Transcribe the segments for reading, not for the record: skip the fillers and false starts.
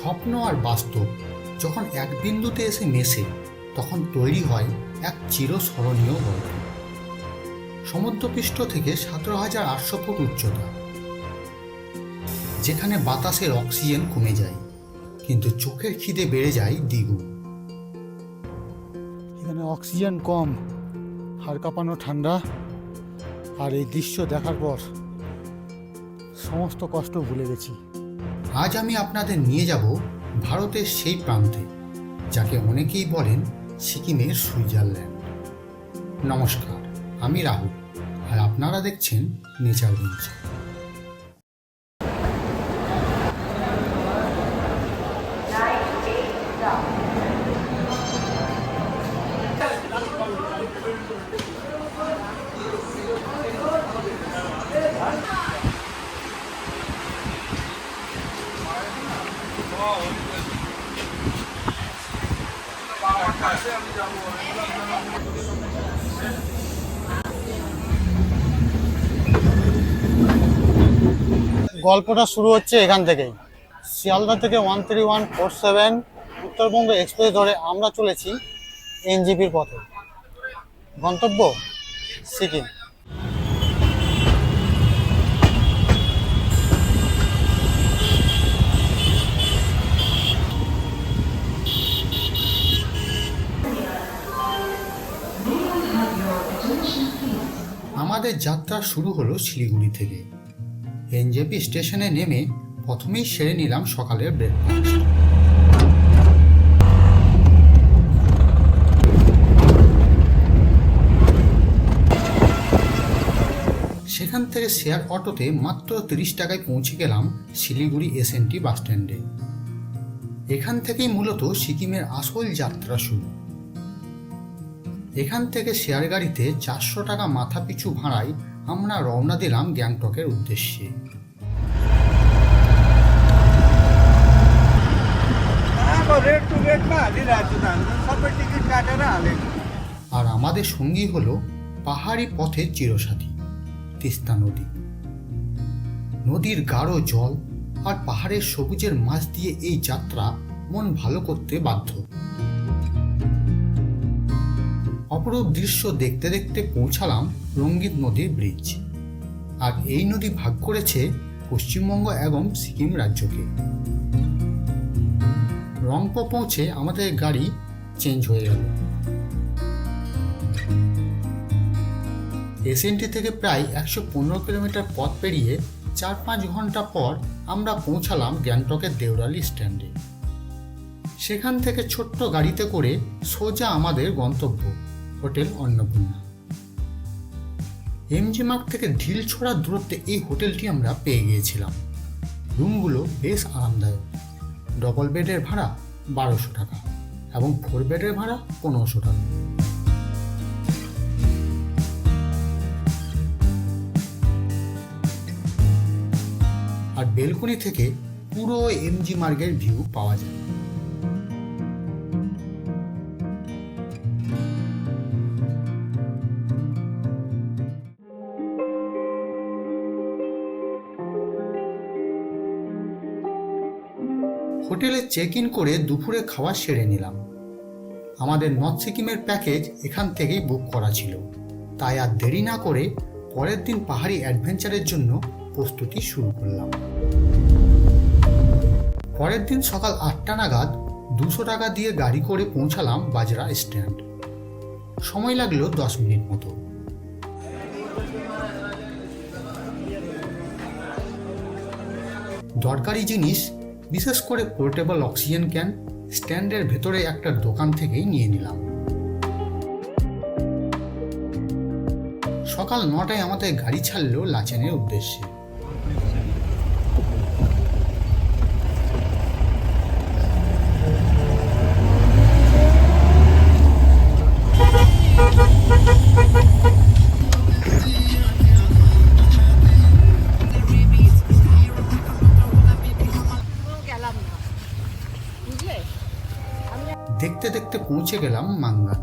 স্বপ্ন আর বাস্তব যখন এক বিন্দুতে এসে মেশে তখন তৈরি হয় এক চিরস্মরণীয় গল্প। সমুদ্রপৃষ্ঠ থেকে 17,800 ফুট উচ্চতা, যেখানে বাতাসের অক্সিজেন কমে যায় কিন্তু চোখের খিদে বেড়ে যায় দ্বিগুণ। এখানে অক্সিজেন কম, হাড় কাঁপানো ঠান্ডা, আর এই দৃশ্য দেখার পর সমস্ত কষ্ট ভুলে গেছি। আজ আমি আপনাদের নিয়ে যাব ভারতের সেই প্রান্তে যাকে অনেকেই বলেন সিকিমের সুইজারল্যান্ড। নমস্কার, আমি রাহুল আর আপনারা দেখছেন নেচার বেঞ্চ। গল্পটা শুরু হচ্ছে এখান থেকেই। শিয়ালদা থেকে 13147 উত্তরবঙ্গ এক্সপ্রেস ধরে আমরা চলেছি এনজেপির পথে। গন্তব্য সিকিম। আমাদের যাত্রা শুরু হলো শিলিগুড়ি থেকে। এনজেপি স্টেশনে নেমে প্রথমেই সেরে নিলাম সকালের ব্রেকফাস্ট। সেখান থেকে শেয়ার অটোতে মাত্র 30 টাকায় পৌঁছে গেলাম শিলিগুড়ি এসএনটি বাস স্ট্যান্ডে। এখান থেকেই মূলত সিকিমের আসল যাত্রা শুরু। এখান থেকে শেয়ার গাড়িতে 400 টাকা মাথা পিছু ভাড়ায় আমরা রওনা দিলাম গ্যাংটকের উদ্দেশ্যে। আর আমাদের সঙ্গী হলো পাহাড়ি পথের চিরসাথী তিস্তা নদী। নদীর গাঢ় জল আর পাহাড়ের সবুজের মাঝ দিয়ে এই যাত্রা মন ভালো করতে বাধ্য। অপরূপ দৃশ্য দেখতে দেখতে পৌঁছালাম রঙ্গিত নদীর ব্রিজ। আর এই নদী ভাগ করেছে পশ্চিমবঙ্গ এবং সিকিম রাজ্যকে। রংপো পৌঁছে আমাদের গাড়ি চেঞ্জ হয়ে গেল। এসএনটি থেকে প্রায় 115 কিলোমিটার পথ পেরিয়ে 4-5 ঘন্টা পর আমরা পৌঁছালাম গ্যাংটকের দেওরালি স্ট্যান্ডে। সেখান থেকে ছোট্ট গাড়িতে করে সোজা আমাদের গন্তব্য হোটেল অন্নপূর্ণা। এমজি মার্গ থেকে ঢিল ছোড়া দূরত্বে এই হোটেলটি আমরা পেয়ে গিয়েছিলাম। রুমগুলো বেশ আরামদায়ক। ডবল বেডের ভাড়া 1200 টাকা এবং 4 বেডের ভাড়া 1500 টাকা। আর বেলকনি থেকে পুরো এমজি মার্গের ভিউ পাওয়া যায়। হোটেলে চেক ইন করে দুপুরে খাওয়া সেরে নিলাম। আমাদের নর্থ সিকিমের প্যাকেজ এখান থেকেই বুক করা ছিল, তাই আর দেরি না করে পরের দিন পাহাড়ি অ্যাডভেঞ্চারের জন্য প্রস্তুতি শুরু করলাম। পরের দিন সকাল 8টা নাগাদ 200 টাকা দিয়ে গাড়ি করে পৌঁছালাম বাজরা স্ট্যান্ড। সময় লাগলো 10 মিনিট মতো। দরকারি জিনিস, বিশেষ করে পোর্টেবল অক্সিজেন ক্যান, স্ট্যান্ডের ভেতরে একটা দোকান থেকেই নিয়ে নিলাম। সকাল 9টায় আমাদের গাড়ি ছাড়লো লাচেনের উদ্দেশ্যে। দেখতে দেখতে পৌঁছে গেলাম মাঙ্গান।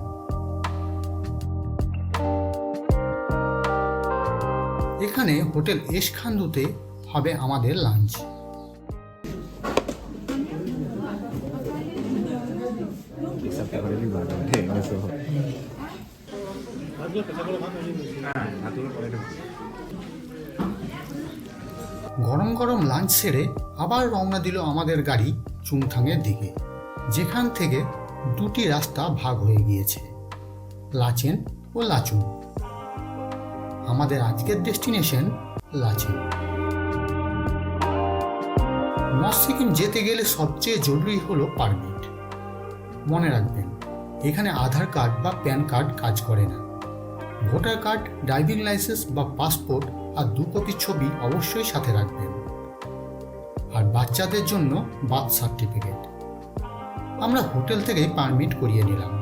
এখানে হোটেল এসখান্দুতে হবে আমাদের লাঞ্চ। তারপরে আমি বাজার এসো হ্যাঁ হাতুড়ে পরে গরম গরম লাঞ্চ সেরে আবার রওনা দিল আমাদের গাড়ি চুংথাংয়ের দিকে, যেখান থেকে দুটি রাস্তা ভাগ হয়ে গিয়েছে, লাচেন ও লাচুং। আমাদের আজকের ডেস্টিনেশন লাচেন। নর্থ সিকিম যেতে গেলে সবচেয়ে জরুরি হলো পারমিট। মনে রাখবেন, এখানে আধার কার্ড বা প্যান কার্ড কাজ করে না। ভোটার কার্ড, ড্রাইভিং লাইসেন্স বা পাসপোর্ট আর 2 কপি ছবি অবশ্যই সাথে রাখবেন। আর বাচ্চাদের জন্য বার্থ সার্টিফিকেট। আমরা হোটেল থেকেই পারমিট করিয়ে নিলাম।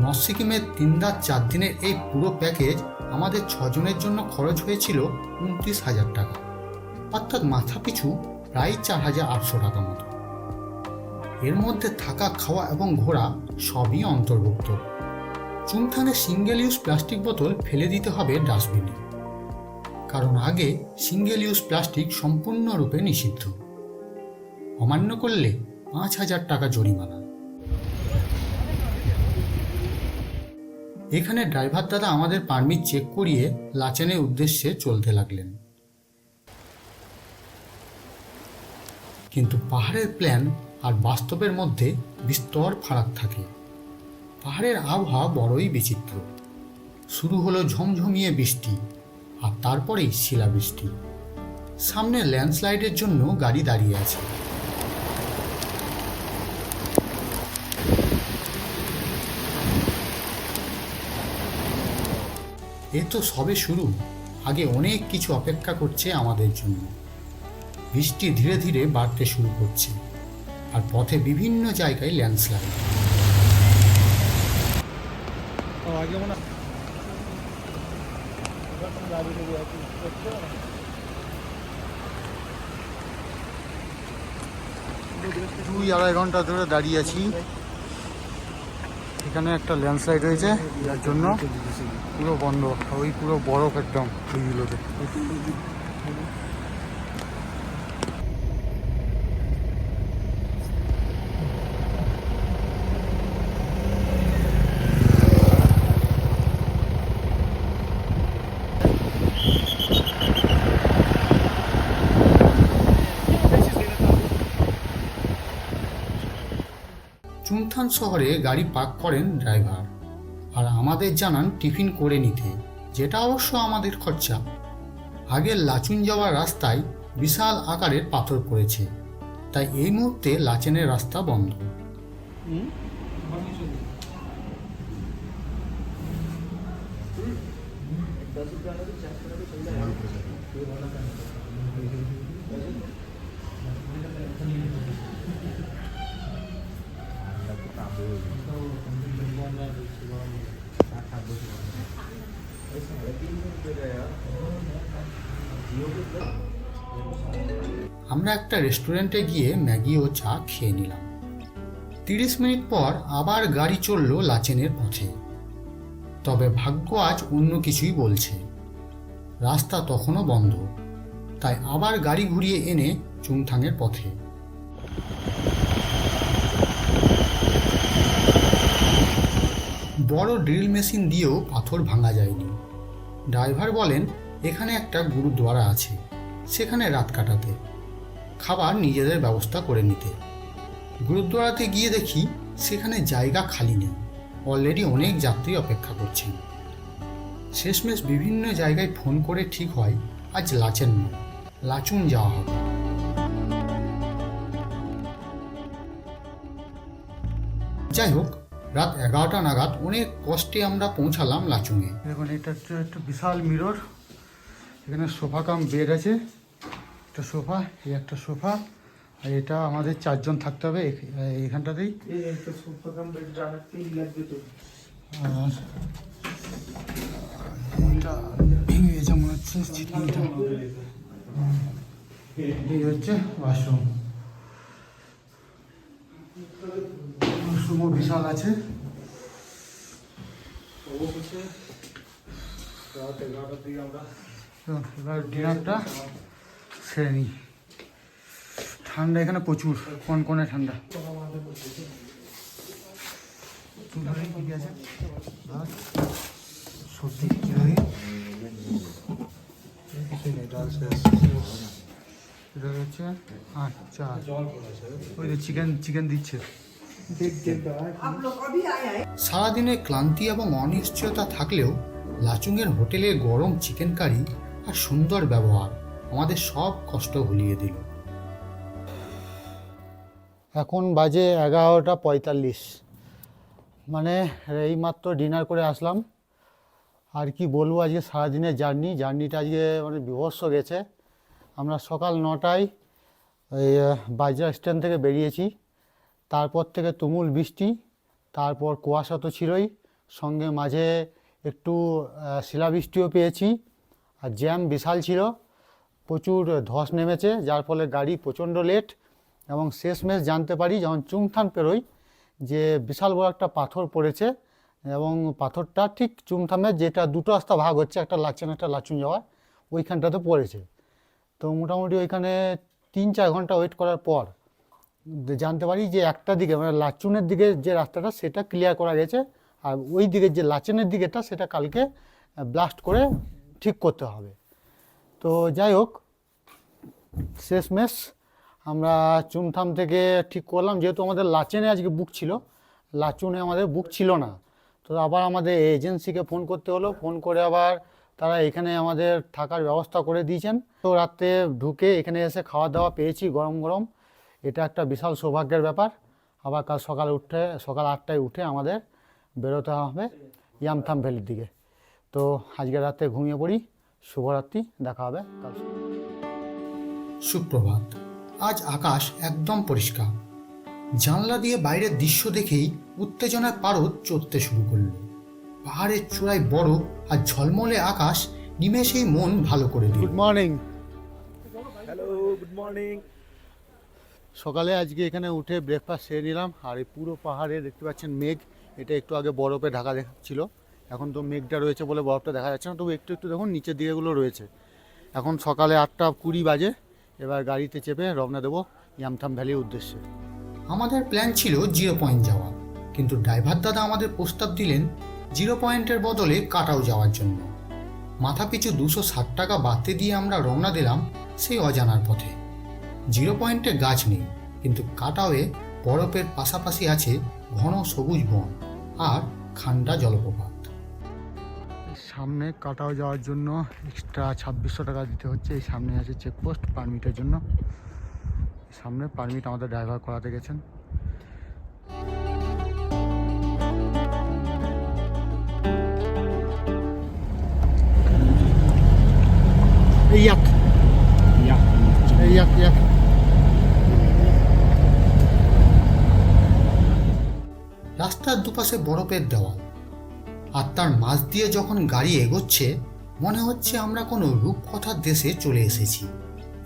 নর্থ সিকিমের 3 রাত 4 দিনের এই পুরো প্যাকেজ আমাদের 6 জনের জন্য খরচ হয়েছিল 29,000 টাকা, অর্থাৎ মাথা পিছু প্রায় 4,800 টাকা মতো। এর মধ্যে থাকা, খাওয়া এবং ঘোরা সবই অন্তর্ভুক্ত। চুংথাংয়ে সিঙ্গেল ইউজ প্লাস্টিক বোতল ফেলে দিতে হবে ডাস্টবিনে, কারণ আগে সিঙ্গেল ইউজ প্লাস্টিক সম্পূর্ণরূপে নিষিদ্ধ। অমান্য করলে 5,000 টাকা জরিমানা। এখানে ড্রাইভার দাদা আমাদের পারমিট চেক করিয়ে লাচেনের উদ্দেশ্যে চলতে লাগলেন। কিন্তু পাহাড়ের প্ল্যান আর বাস্তবের মধ্যে বিস্তর ফারাক থাকে। পাহাড়ের আবহাওয়া বড়ই বিচিত্র। শুরু হলো ঝমঝমিয়ে বৃষ্টি, আর তারপরেই শিলাবৃষ্টি। সামনে ল্যান্ডস্লাইডের জন্য গাড়ি দাঁড়িয়ে আছে। এ তো সবে শুরু, আগে অনেক কিছু অপেক্ষা করছে আমাদের জন্য। বৃষ্টি ধীরে ধীরে বাড়তে শুরু করছে, আর পথে বিভিন্ন জায়গায় ল্যান্ডস্লাইড। দুই আড়াই ঘন্টা ধরে দাঁড়িয়ে আছি। এখানে একটা ল্যান্ডস্লাইড হয়েছে, যার জন্য পুরো বন্ধ। ওই পুরো বরফ একদম ওইগুলোতে। চুংথাং শহরে গাড়ি পার্ক করেন ড্রাইভার, আর আমাদের জানান টিফিন করে নিতে, যেটা অবশ্য আমাদের খরচা। আগের লাচুং যাওয়ার রাস্তায় বিশাল আকারের পাথর পড়েছে, তাই এই মুহূর্তে লাচেনের রাস্তা বন্ধ। আমরা একটা রেস্টুরেন্টে গিয়ে ম্যাগি ও চা খেয়ে নিলাম। 30 মিনিট পর আবার গাড়ি চলল লাচেনের পথে। তবে ভাগ্য আজ অন্য কিছুই বলছে। রাস্তা তখনও বন্ধ, তাই আবার গাড়ি ঘুরিয়ে এনে চুংথাংয়ের পথে। বড় ড্রিল মেশিন দিয়েও পাথর ভাঙা যায়নি। ড্রাইভার বলেন এখানে একটা গুরুদ্বারা আছে, সেখানে রাত কাটাতে, খাবার নিজেদের ব্যবস্থা করে নিতে। গুরুদ্বারাতে গিয়ে দেখি সেখানে জায়গা খালি নেই, অলরেডি অনেক যাত্রী অপেক্ষা করছেন। শেষমেশ বিভিন্ন জায়গায় ফোন করে ঠিক হয় আজ লাচেন নয়, লাচুং যাওয়া হবে। যাই হোক, রাত 11টা নাগাদ অনেক কষ্টে আমরা পৌঁছালাম লাচুংয়ে। দেখুন, এটা হচ্ছে একটা বিশাল মিরর। এখানে সোফা কাম বেড আছে, একটা সোফা, এই একটা সোফা, আর এটা আমাদের 4 জন থাকতে হবে এখানটাতেই। আর এটা ভেঙে গেছে মনে হচ্ছে, চিটনিটা। এই হচ্ছে ওয়াশরুম। ওয়াশরুমও বিশাল আছে। এবার ডিনারটা সেরে নিই। ঠান্ডা এখানে প্রচুর, কনকনে ঠান্ডা। তুই ধরে কি আছে ভাত সবজি কি লাগে কিছু নেই ডাল শেষ এটা হচ্ছে আচ্ছা ওই যে চিকেন দিচ্ছে সারাদিনের ক্লান্তি এবং অনিশ্চয়তা থাকলেও লাচুংয়ের হোটেলে গরম চিকেন কারি আর সুন্দর ব্যবহার আমাদের সব কষ্ট ভুলিয়ে দিল। এখন বাজে 11:45, মানে এইমাত্র ডিনার করে আসলাম। আর কি বলবো, আজকে সারাদিনের জার্নিটা আজকে মানে বিভৎস গেছে। আমরা সকাল 9টায় ওই বাজার স্ট্যান্ড থেকে বেরিয়েছি, তারপর থেকে তুমুল বৃষ্টি, তারপর কুয়াশা তো ছিলই, সঙ্গে মাঝে একটু শিলাবৃষ্টিও পেয়েছি। আর জ্যাম বিশাল ছিল, প্রচুর ধস নেমেছে, যার ফলে গাড়ি প্রচণ্ড লেট। এবং শেষমেশ জানতে পারি যখন চুংথান পেরোই যে বিশাল বড় একটা পাথর পড়েছে, এবং পাথরটা ঠিক চুংথামের যেটা দুটো রাস্তা ভাগ হচ্ছে, একটা লাচেন একটা লাচুং যাওয়ার, ওইখানটাতে পড়েছে। তো মোটামুটি ওইখানে 3-4 ঘন্টা ওয়েট করার পর জানতে পারি যে একটা দিকে মানে লাচুনের দিকে যে রাস্তাটা সেটা ক্লিয়ার করা গেছে, আর ওই দিকের যে লাচেনের দিকেটা সেটা কালকে ব্লাস্ট করে ঠিক করতে হবে। তো যাই হোক, শেষমেশ আমরা চুমথাম থেকে ঠিক করলাম, যেহেতু আমাদের লাচেনে আজকে বুক ছিল, লাচুনে আমাদের বুক ছিল না। তো আবার আমাদের এজেন্সিকে ফোন করতে হলো, ফোন করে আবার তারা এখানে আমাদের থাকার ব্যবস্থা করে দিয়েছেন। তো রাত্রে ঢুকে এখানে এসে খাওয়া দাওয়া পেয়েছি গরম গরম, এটা একটা বিশাল সৌভাগ্যের ব্যাপার। আবার কাল সকাল 8টায় উঠে আমাদের বেরোতে হবে ইয়ামথাম ভ্যালির দিকে। তো আজকে রাতে ঘুমিয়ে পড়ি, শুভরাত্রি, দেখা হবে কাল। সুপ্রভাত। আজ আকাশ একদম পরিষ্কার। জানলা দিয়ে বাইরের দৃশ্য দেখেই উত্তেজনার পারদ চড়তে শুরু করলো। পাহাড়ের চূড়ায় বরফ আর ঝলমলে আকাশ নিমেষেই মন ভালো করে দিল। Good morning. Hello, good morning. সকালে আজকে এখানে উঠে ব্রেকফাস্ট সেরে নিলাম। আর এই পুরো পাহাড়ে দেখতে পাচ্ছেন মেঘ, এটা একটু আগে বরফে ঢাকা দেখাচ্ছিল, এখন তো মেঘটা রয়েছে বলে বরফটা দেখা যাচ্ছে না, তবু একটু একটু দেখুন নিচের দিকেগুলো রয়েছে। এখন সকালে 8:20 বাজে, এবার গাড়িতে চেপে রওনা দেবো ইয়ামথাম ভ্যালির উদ্দেশ্যে। আমাদের প্ল্যান ছিল 0 পয়েন্ট যাওয়া, কিন্তু ড্রাইভার দাদা আমাদের প্রস্তাব দিলেন 0 পয়েন্টের বদলে কাটাও যাওয়ার জন্য। মাথাপিছু 260 টাকা বাড়তে দিয়ে আমরা রওনা দিলাম সেই অজানার পথে। 0 পয়েন্টে গাছ নেই, কিন্তু কাটাওয়ে বরফের পাশাপাশি আছে ঘন সবুজ বন আর ঠান্ডা জলপ্রপাত। সামনে কাটাও যাওয়ার জন্য এক্সট্রা 2600 টাকা দিতে হচ্ছে। এই সামনে আছে চেকপোস্ট পারমিটের জন্য, সামনে পারমিট আমাদের ড্রাইভার করাতে গেছেন। রাস্তার দুপাশে বরফের দেওয়াল, আর তার মাঝ দিয়ে যখন গাড়ি এগোচ্ছে মনে হচ্ছে আমরা কোনো রূপকথার দেশে চলে এসেছি।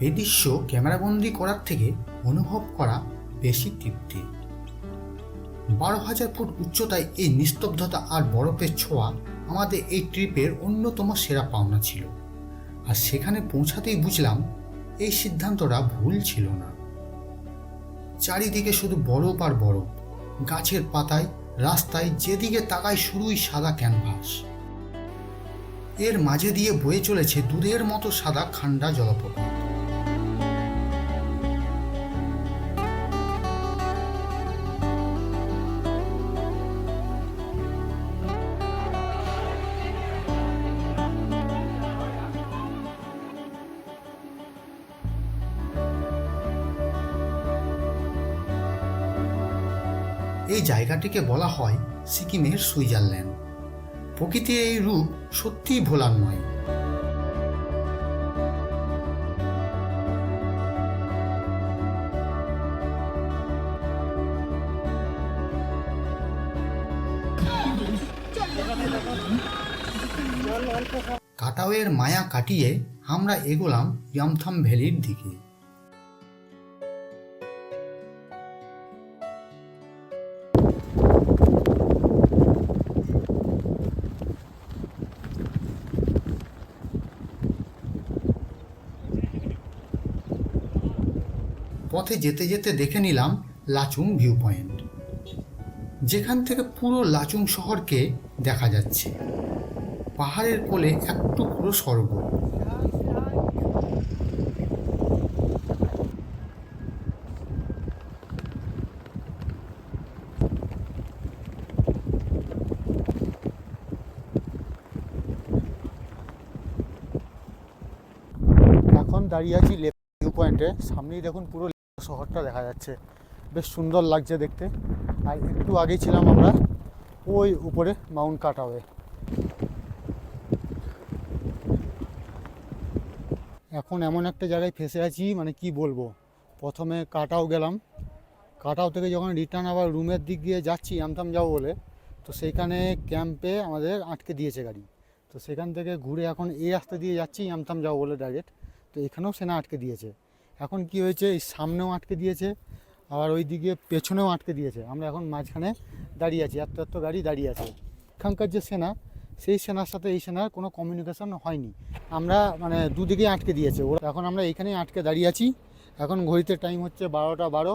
এই দৃশ্য ক্যামেরাবন্দি করার থেকে অনুভব করা বেশি তৃপ্তি। 12,000 ফুট উচ্চতায় এই নিস্তব্ধতা আর বরফের ছোঁয়া আমাদের এই ট্রিপের অন্যতম সেরা পাওনা ছিল। আর সেখানে পৌঁছাতেই বুঝলাম এই সিদ্ধান্তটা ভুল ছিল না। চারিদিকে শুধু বরফ আর বরফ, গাছের পাতায়, রাস্তায় যেদিকে তাকাই শুধুই সাদা ক্যানভাস। এর মাঝে দিয়ে বয়ে চলেছে দুধের মতো সাদা ঠান্ডা জলপ্রপাত। এই জায়গাটিকে বলা হয় সিকিমের সুইজারল্যান্ড। প্রকৃতির এই রূপ সত্যিই ভোলার নয়। কাটাওয়ের মায়া কাটিয়ে আমরা এগোলাম ইয়ামথাম ভ্যালির দিকে। পথে যেতে যেতে দেখে নিলাম লাচুং ভিউ পয়েন্ট। যেখান থেকে পুরো লাচুং শহরকে দেখা যাচ্ছে। পাহাড়ের কোলে একটু পুরো স্বর্গ। এখন দাঁড়িয়ে আছি লেপা ভিউ পয়েন্টে। সামনেই দেখুন পুরো লেপা শহরটা দেখা যাচ্ছে, বেশ সুন্দর লাগছে দেখতে। আর একটু আগেই ছিলাম আমরা ওই উপরে মাউন্ট কাটাওয়ে। এখন এমন একটা জায়গায় ফেসে আছি, মানে কি বলবো। প্রথমে কাটাও গেলাম, কাটাও থেকে যখন রিটার্ন আবার রুমের দিক দিয়ে যাচ্ছি আমথাম যাবো বলে, তো সেইখানে ক্যাম্পে আমাদের আটকে দিয়েছে গাড়ি। তো সেখান থেকে ঘুরে এখন এই রাস্তা দিয়ে যাচ্ছি আমথাম যাবো বলে ডাইরেক্ট। তো এখানেও সেনা আটকে দিয়েছে। এখন কি হয়েছে, এই সামনেও আটকে দিয়েছে, আবার ওই দিকে পেছনেও আটকে দিয়েছে। আমরা এখন মাঝখানে দাঁড়িয়ে আছি, এত গাড়ি দাঁড়িয়ে আছে। এখানকার যে সেনা, সেই সেনার সাথে এই সেনার কোনো কমিউনিকেশন হয়নি। আমরা মানে দুদিকেই আটকে দিয়েছে ওরা। এখন আমরা এইখানেই আটকে দাঁড়িয়ে আছি। এখন ঘড়িতে টাইম হচ্ছে 12টা 12।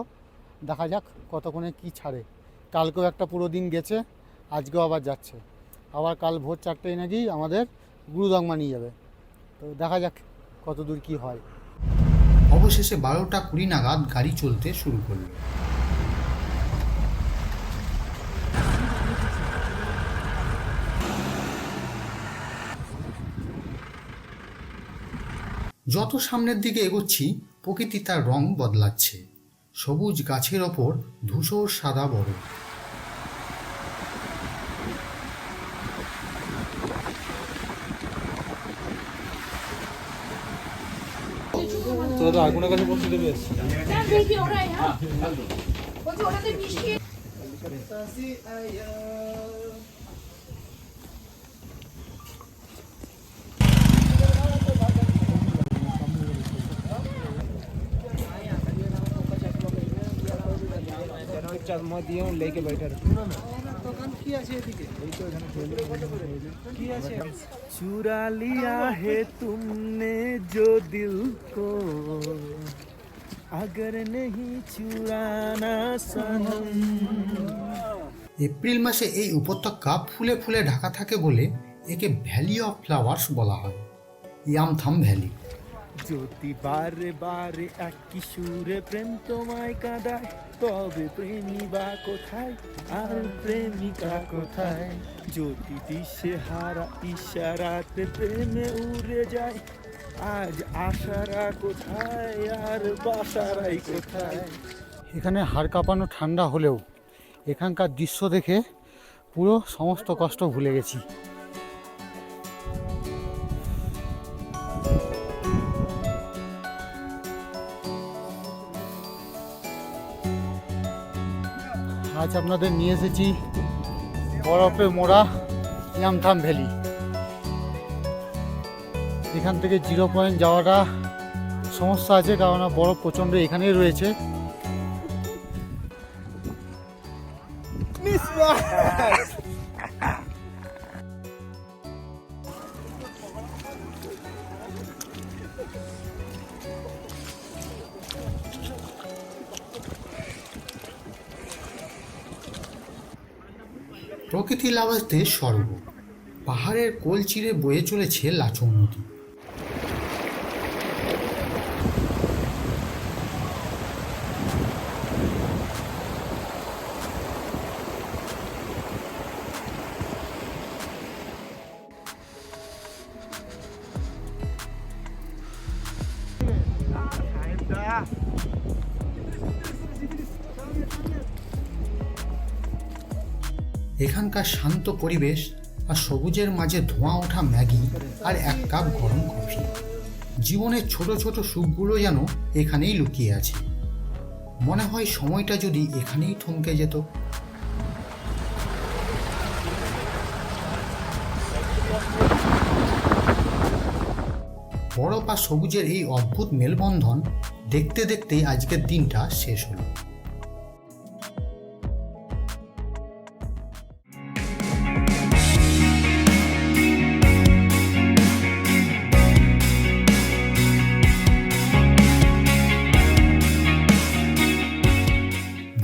দেখা যাক কতক্ষণে কি ছাড়ে। কালকেও একটা পুরো দিন গেছে, আজকেও আবার যাচ্ছে। আবার কাল ভোর 4টায় নাকি আমাদের গুরুদংমা নিয়ে যাবে। তো দেখা যাক কত দূর কী হয়। অবশেষে 12টা 20 নাগাদ গাড়ি চলতে শুরু করলো। যত সামনের দিকে এগোচ্ছি প্রকৃতি তার রং বদলাচ্ছে। সবুজ গাছের ওপর ধূসর সাদা বরফ। তোরা আগুনের কাছে বসে দেবে। चश्मा दिए लेके बैठा चुरा लिया है तुमने जो दिल को अगर नहीं चुराना सनम। এপ্রিল মাসে এই উপত্যকা ফুলে ফুলে ঢাকা থাকে বলে একে ভ্যালি অফ ফ্লাওয়ার্স বলা হয়, ইয়ামথাম ভ্যালি। জ্যোতি বারে বারে এক কিশোরে প্রেম তোমায় কাঁদায়, তবে প্রেমী বা কোথায় আর প্রেমিকা কোথায়? জ্যোতি দিশে হারা ইশারাতে প্রেমে উড়ে যায়, আজ আশারা কোথায় আর বাসারাই কোথায়? এখানে হাড় কাঁপানো ঠান্ডা হলেও এখানকার দৃশ্য দেখে পুরো সমস্ত কষ্ট ভুলে গেছি। আজ আপনাদের নিয়ে এসেছি বরফে মোড়া ইয়ামথাম ভ্যালি। এখান থেকে 0 পয়েন্ট যাওয়াটা সমস্যা আছে, কারণ বরফ প্রচণ্ড এখানেই রয়েছে। প্রকৃতি লাভাতে স্বর্গ। পাহাড়ের কোল চিরে বয়ে চলেছে লাচুং নদী। এখানকার শান্ত পরিবেশ আর সবুজের মাঝে ধোঁয়া ওঠা ম্যাগি আর এক কাপ গরম কফি, জীবনের ছোট ছোট সুখগুলো যেন এখানেই লুকিয়ে আছে। মনে হয় সময়টা যদি এখানেই থমকে যেত। বরফ আর সবুজের এই অদ্ভুত মেলবন্ধন দেখতে দেখতেই আজকের দিনটা শেষ হলো।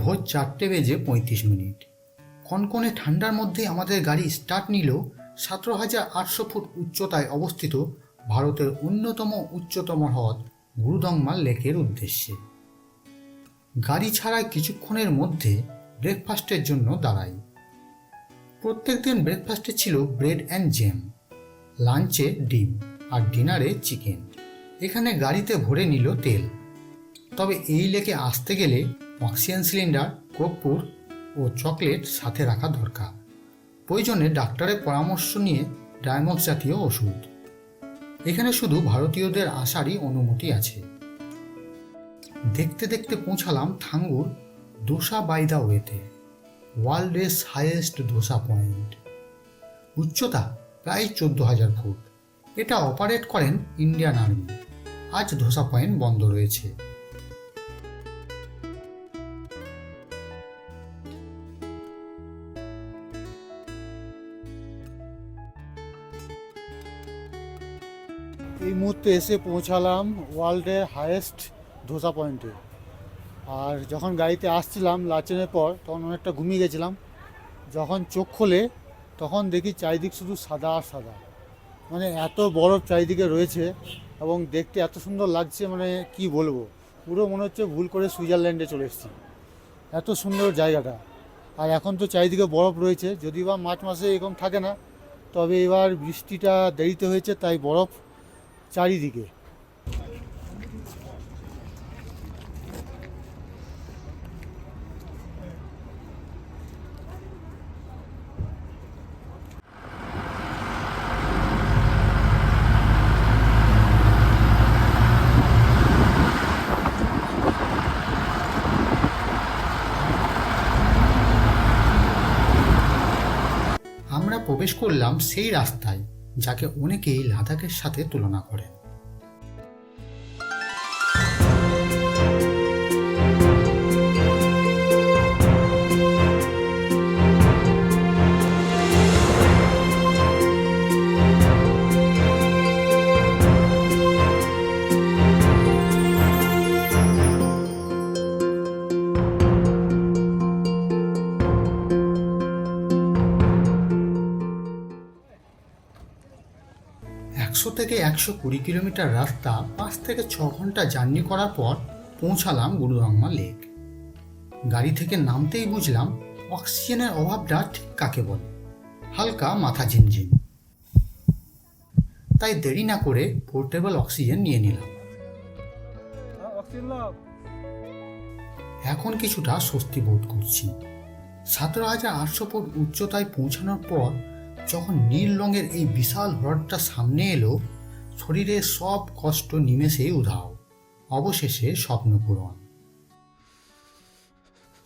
ভোর 4:35। কনকনে ঠান্ডার মধ্যে আমাদের গাড়ি স্টার্ট নিল 17,800 ফুট উচ্চতায় অবস্থিত ভারতের অন্যতম উচ্চতম হ্রদ গুরুদংমা লেকের উদ্দেশ্যে। গাড়ি ছাড়ায় কিছুক্ষণের মধ্যে ব্রেকফাস্টের জন্য দাঁড়াই। প্রত্যেক দিন ব্রেকফাস্টে ছিল ব্রেড অ্যান্ড জ্যাম, লাঞ্চে ডিম আর ডিনারে চিকেন। এখানে গাড়িতে ভরে নিল তেল। তবে এই লেকে আসতে গেলে অক্সিজেন সিলিন্ডার, কর্পূর ও চকলেট সাথে রাখা দরকার। প্রয়োজনে ডাক্তারের পরামর্শ নিয়ে ডায়মক্স জাতীয় ওষুধ। এখানে শুধু ভারতীয়দের আসারই অনুমতি আছে। দেখতে দেখতে পৌঁছালাম থাঙ্গুর দোসা বাই দ্য ওয়েতে, ওয়ার্ল্ডের হাইয়েস্ট দোসা পয়েন্ট। উচ্চতা প্রায় 14,000 ফুট। এটা অপারেট করেন ইন্ডিয়ান আর্মি। আজ দোসা পয়েন্ট বন্ধ রয়েছে। এই মুহূর্তে এসে পৌঁছালাম ওয়ার্ল্ডের হাইয়েস্ট ধোসা পয়েন্টে। আর যখন গাড়িতে আসছিলাম লাচেনের পর তখন অনেকটা ঘুমিয়ে গেছিলাম। যখন চোখ খোলে তখন দেখি চারিদিক শুধু সাদা আর সাদা, মানে এত বরফ চারিদিকে রয়েছে এবং দেখতে এত সুন্দর লাগছে, মানে কি বলবো, পুরো মনে হচ্ছে ভুল করে সুইজারল্যান্ডে চলে এসেছি। এত সুন্দর জায়গাটা। আর এখন তো চারিদিকে বরফ রয়েছে, যদি বা মার্চ মাসে এরকম থাকে না, তবে এবার বৃষ্টিটা দেরিতে হয়েছে তাই বরফ চারিদিকে। আমরা প্রবেশ করলাম সেই রাস্তায় যাকে অনেকেই লাদাখের সাথে তুলনা করেন। থেকে 120 কিলোমিটার রাস্তা 5 থেকে 6 ঘন্টা জার্নি করার পর পৌঁছালাম গুরুদংমা লেক। গাড়ি থেকে নামতেই বুঝলাম অক্সিজেনের অভাবটা ঠিক কাকে বলে। হালকা মাথা ঝিমঝিম। তাই দেরি না করে পোর্টেবল অক্সিজেন নিয়ে নিলাম। এখন কিছুটা স্বস্তি বোধ করছি। 17,800 ফুট উচ্চতায় পৌঁছানোর পর যখন নীল রঙের এই বিশাল হ্রদটা সামনে এলো, শরীরের সব কষ্ট নিমেষেই উধাও। অবশেষে স্বপ্ন পূরণ।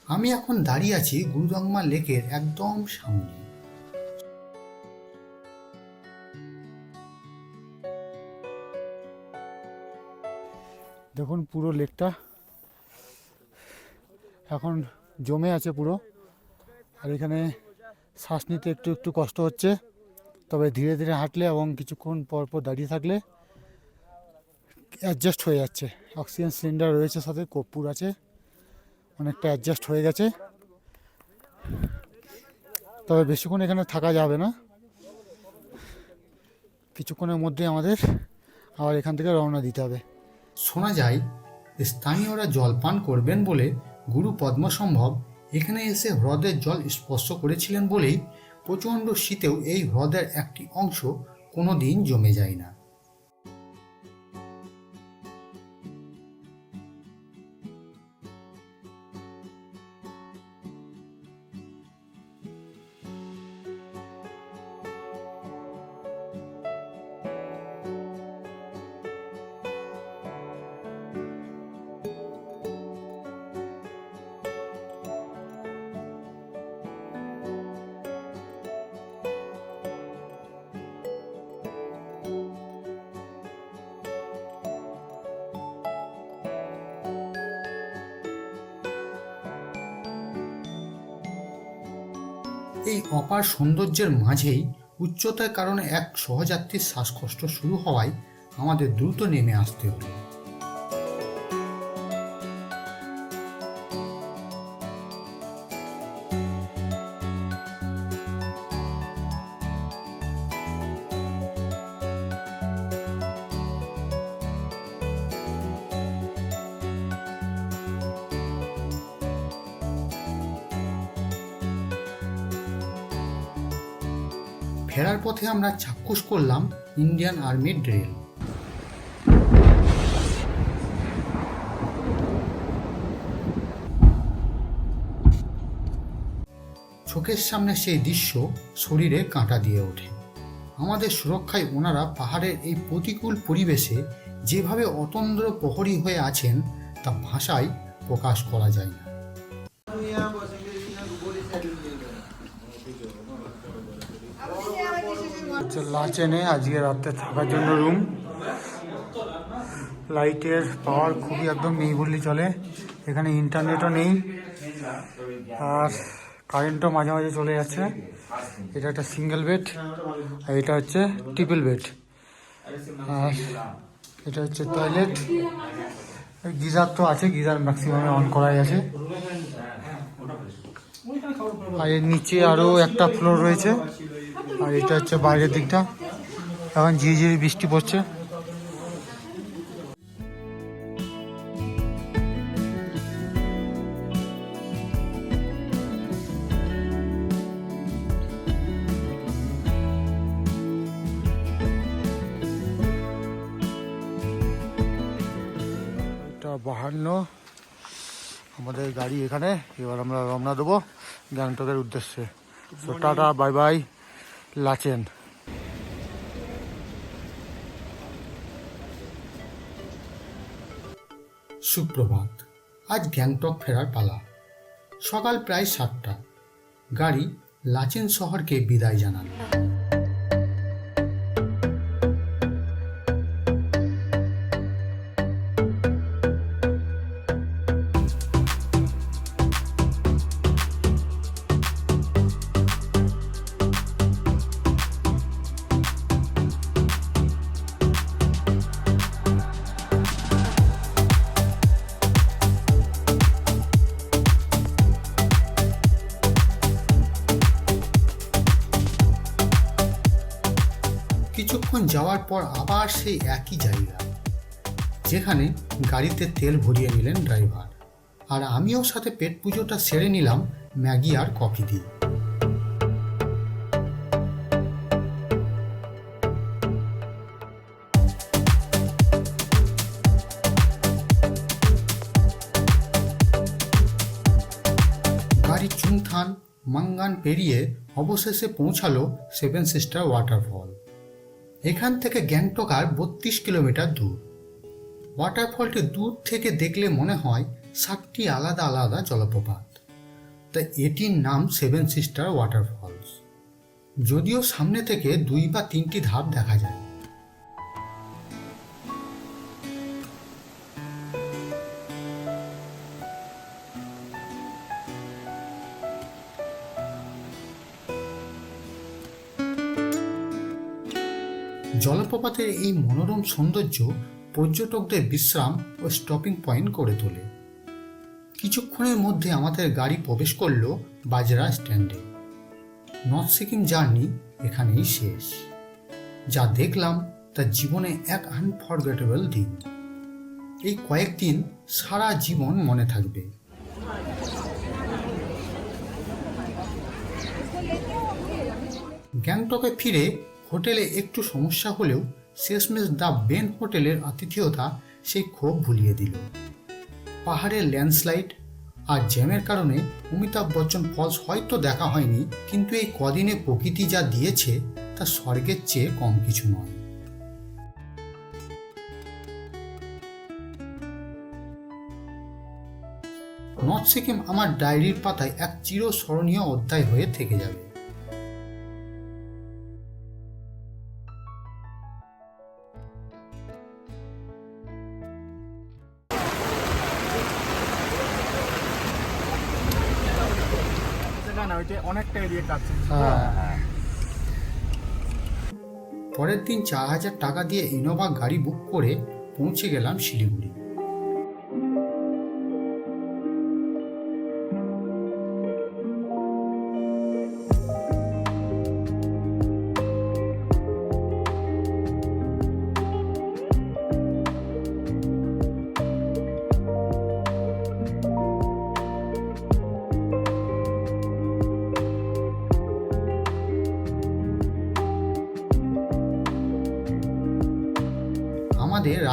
আমি এখন দাঁড়িয়ে আছি গুরুদংমা লেকের একদম সামনে। দেখুন পুরো লেকটা এখন জমে আছে পুরো। আর এখানে শ্বাস নিতে একটু একটু কষ্ট হচ্ছে, তবে ধীরে ধীরে হাঁটলে এবং কিছুক্ষণ পর পর দাঁড়িয়ে থাকলে অ্যাডজাস্ট হয়ে যাচ্ছে। অক্সিজেন সিলিন্ডার রয়েছে, সাথে কর্পূর আছে, অনেকটা অ্যাডজাস্ট হয়ে গেছে। তবে বেশিক্ষণ এখানে থাকা যাবে না, কিছুক্ষণের মধ্যে আমাদের আবার এখান থেকে রওনা দিতে হবে। শোনা যায় স্থানীয়রা জল পান করবেন বলে গুরু পদ্মসম্ভব এখানে এসে হ্রদের জল স্পর্শ করেছিলেন বলেই প্রচণ্ড শীতেও এই হ্রদের একটি অংশ কোনো দিন জমে যায় না। এই অপার সৌন্দর্যের মাঝেই উচ্চতার কারণে এক সহযাত্রীর শ্বাসকষ্ট শুরু হওয়ায় আমাদের দ্রুত নেমে আসতে হলো। ফেরার পথে আমরা চাক্ষুষ করলাম ইন্ডিয়ান আর্মির ড্রিল। চোখের সামনে সেই দৃশ্য শরীরে কাঁটা দিয়ে ওঠে। আমাদের সুরক্ষায় ওনারা পাহাড়ের এই প্রতিকূল পরিবেশে যেভাবে অতন্দ্র প্রহরী হয়ে আছেন তা ভাষায় প্রকাশ করা যায় না। লাচেনে আজকে রাতে থাকার জন্য রুম। লাইটের পাওয়ার খুবই একদম নেই বললেই চলে। এখানে ইন্টারনেটও নেই আর কারেন্টও মাঝে মাঝে চলে যাচ্ছে। এটা একটা সিঙ্গেল বেড আর এটা হচ্ছে ট্রিপল বেড। আর এটা হচ্ছে টয়লেট। গিজার তো আছে, গিজার ম্যাক্সিমামে অন করাই আছে। আর এর নিচে আরও একটা ফ্লোর রয়েছে। আর এটা হচ্ছে বাইরের দিকটা। এখন ঝিরিঝিরি বৃষ্টি পড়ছে। এটা 52 আমাদের গাড়ি এখানে। এবার আমরা রওনা দেবো গ্যাংটকের উদ্দেশ্যে। তো টাটা, বাই বাই, লাচেন। সুপ্রভাত। আজ গ্যাংটক ফেরার পালা। সকাল প্রায় 7টা। গাড়ি লাচেন শহরকে বিদায় জানালো। কিছুক্ষণ যাওয়ার পর আবার সেই একই জায়গা, যেখানে গাড়িতে তেল ভরিয়ে নিলেন ড্রাইভার, আর আমিও সাথে পেট পুজোটা সেরে নিলাম ম্যাগি আর কফি দিয়ে। গাড়ি চুংথান মাঙ্গান পেরিয়ে অবশেষে পৌঁছালো 7 সিস্টার ওয়াটারফল। এখান থেকে গ্যাংটক আর 32 কিলোমিটার দূর। ওয়াটারফলটি দূর থেকে দেখলে মনে হয় 7টি আলাদা আলাদা জলপ্রপাত, তাই এটির নাম 7 সিস্টার ওয়াটারফলস। যদিও সামনে থেকে 2 বা 3টি ধাপ দেখা যায়। জলপ্রপাতের এই মনোরম সৌন্দর্য পর্যটকদের বিশ্রাম ও স্টপিং পয়েন্ট করে তোলে। কিছুক্ষণের মধ্যে আমাদের গাড়ি প্রবেশ করলো বাজরা স্ট্যান্ডে। নর্থ সিকিম জার্নি এখানেই শেষ। যা দেখলাম তা জীবনে এক আনফরগেটেবল দিন। এই কয়েকদিন সারা জীবন মনে থাকবে। গ্যাংটকে ফিরে হোটেলে একটু সমস্যা হলেও শেষমেশ দ্য বেন হোটেলের আতিথেয়তা সেই ক্ষোভ ভুলিয়ে দিল। পাহাড়ের ল্যান্ডস্লাইড আর জ্যামের কারণে অমিতাভ বচ্চন ফলস হয়তো দেখা হয়নি, কিন্তু এই কদিনে প্রকৃতি যা দিয়েছে তা স্বর্গের চেয়ে কম কিছু নয়। নর্থ সিকিম আমার ডায়েরির পাতায় এক চিরস্মরণীয় অধ্যায় হয়ে থেকে যাবে। পরের দিন 4000 টাকা দিয়ে ইনোভা গাড়ি বুক করে পৌঁছে গেলাম শিলিগুড়ি।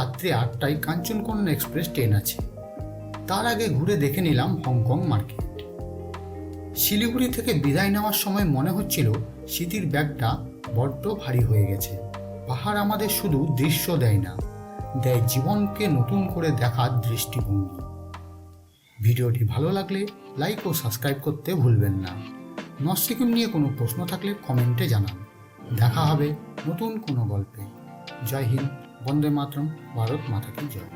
রাত্রি 8টায় কাঞ্চনকন্যা এক্সপ্রেস ট্রেন আছে। তার আগে ঘুরে দেখে নিলাম হংকং মার্কেট। শিলিগুড়ি থেকে বিদায় নেওয়ার সময় মনে হচ্ছিল স্মৃতির ব্যাগটা বড্ড ভারী হয়ে গেছে। পাহাড় আমাদের শুধু দৃশ্য দেয় না, দেয় জীবনকে নতুন করে দেখার দৃষ্টিভঙ্গি। ভিডিওটি ভালো লাগলে লাইক ও সাবস্ক্রাইব করতে ভুলবেন না। নর্থ সিকিম নিয়ে কোনো প্রশ্ন থাকলে কমেন্টে জানান। দেখা হবে নতুন কোনো গল্পে। জয় হিন্দ, বন্দে মাতরম, ভারত মাতা কি জয়।